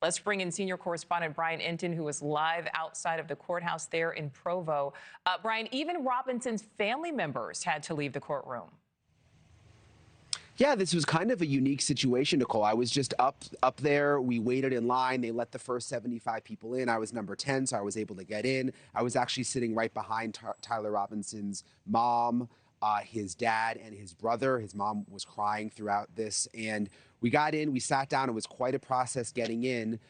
Let's bring in senior correspondent Brian Entin, who is live outside of the courthouse there in Provo. Brian, even Robinson's family members had to leave the courtroom. Yeah, this was kind of a unique situation, Nichole. I was just up there. We waited in line. They let the first 75 people in. I was number 10, so I was able to get in. I was actually sitting right behind Tyler Robinson's mom, his dad, and his brother. His mom was crying throughout this. And we got in, we sat down. It was quite a process getting in.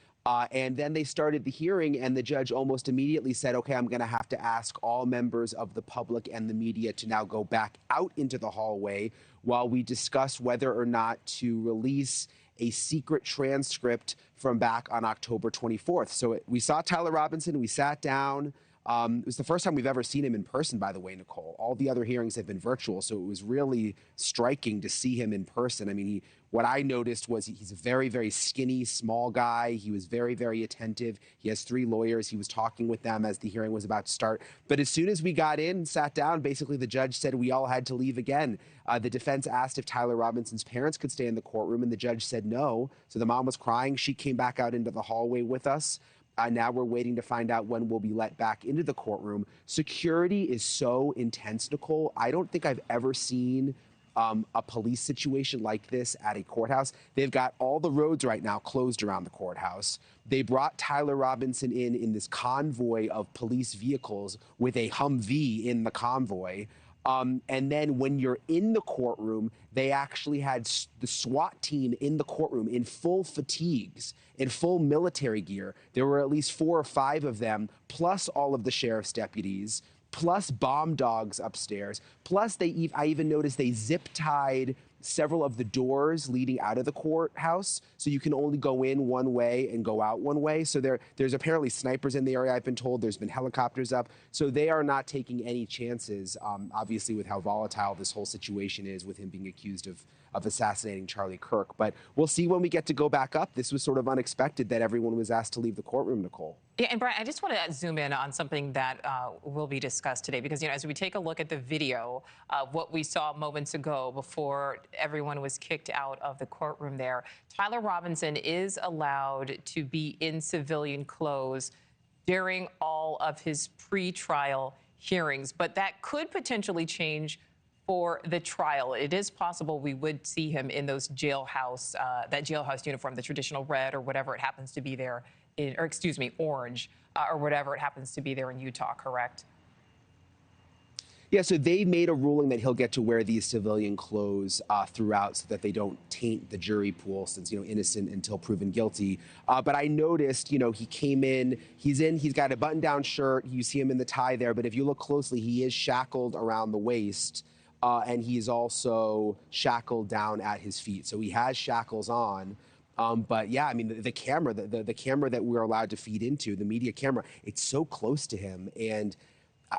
And then they started the hearing, and the judge almost immediately said, okay, I'm going to have to ask all members of the public and the media to now go back out into the hallway while we discuss whether or not to release a secret transcript from back on October 24th. So we saw Tyler Robinson, we sat down. It was the first time we've ever seen him in person, by the way, Nichole. All the other hearings have been virtual, so it was really striking to see him in person. I mean, what I noticed was he's a very, very skinny, small guy. He was very, very attentive. He has 3 lawyers. He was talking with them as the hearing was about to start. But as soon as we got in, sat down, basically the judge said we all had to leave again. The defense asked if Tyler Robinson's parents could stay in the courtroom, and the judge said no. So the mom was crying. She came back out into the hallway with us. Now we're waiting to find out when we'll be let back into the courtroom. Security is so intense, Nichole. I don't think I've ever seen a police situation like this at a courthouse. They've got all the roads right now closed around the courthouse. They brought Tyler Robinson in this convoy of police vehicles with a Humvee in the convoy. And then when you're in the courtroom, they actually had the SWAT team in the courtroom in full fatigues, in full military gear. There were at least 4 or 5 of them, plus all of the sheriff's deputies, plus bomb dogs upstairs. Plus, I even noticed they zip-tied several of the doors leading out of the courthouse, so you can only go in one way and go out one way. So there's apparently snipers in the area, I've been told. There's been helicopters up. So they are not taking any chances, obviously, with how volatile this whole situation is with him being accused of assassinating Charlie Kirk. But we'll see when we get to go back up. This was sort of unexpected that everyone was asked to leave the courtroom, Nichole. Yeah, and Brian, I just want to zoom in on something that will be discussed today, because, as we take a look at the video of what we saw moments ago before everyone was kicked out of the courtroom there, Tyler Robinson is allowed to be in civilian clothes during all of his pre-trial hearings, but that could potentially change for the trial. It is possible we would see him in those jailhouse, that jailhouse uniform, the traditional red or whatever it happens to be there, or excuse me, orange, or whatever it happens to be there in Utah, correct? Yeah, so they made a ruling that he'll get to wear these civilian clothes throughout so that they don't taint the jury pool since, innocent until proven guilty. But I noticed, he came in, he's got a button-down shirt. You see him in the tie there. But if you look closely, he is shackled around the waist. And he's also shackled down at his feet. So he has shackles on. But yeah, I mean, the camera, the camera that we're allowed to feed into, the media camera, it's so close to him. And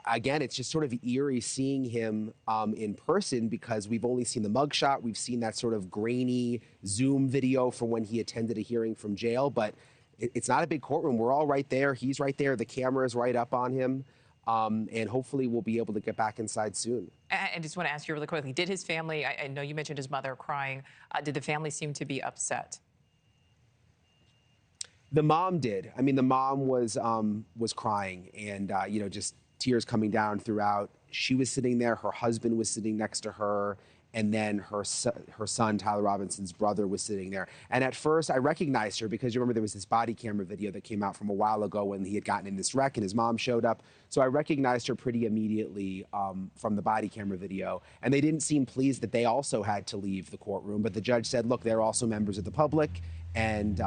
again, it's just sort of eerie seeing him in person, because we've only seen the mugshot. We've seen that sort of grainy Zoom video from when he attended a hearing from jail. But it's not a big courtroom. We're all right there. He's right there. The camera is right up on him. And hopefully we'll be able to get back inside soon. I just want to ask you really quickly, did his family, I know you mentioned his mother crying, did the family seem to be upset? The mom did. I mean, the mom was crying and, just tears coming down throughout. She was sitting there. Her husband was sitting next to her. And then her son, Tyler Robinson's brother, was sitting there. And at first, I recognized her because you remember there was this body camera video that came out from a while ago when he had gotten in this wreck and his mom showed up. So I recognized her pretty immediately from the body camera video. And they didn't seem pleased that they also had to leave the courtroom. But the judge said, look, they're also members of the public, and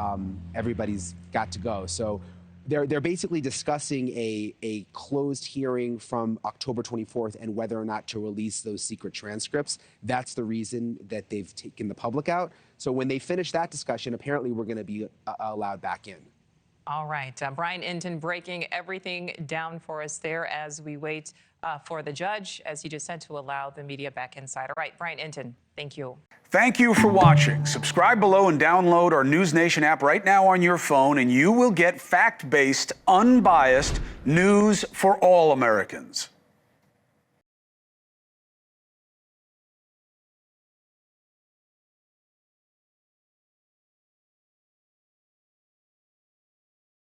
everybody's got to go. So they're basically discussing a closed hearing from October 24th and whether or not to release those secret transcripts. That's the reason that they've taken the public out. So when they finish that discussion, apparently we're going to be allowed back in. All right. Brian Entin breaking everything down for us there as we wait for the judge, as he just said, to allow the media back inside. All right, Brian Entin, thank you. Thank you for watching. Subscribe below and download our NewsNation app right now on your phone, and you will get fact-based, unbiased news for all Americans.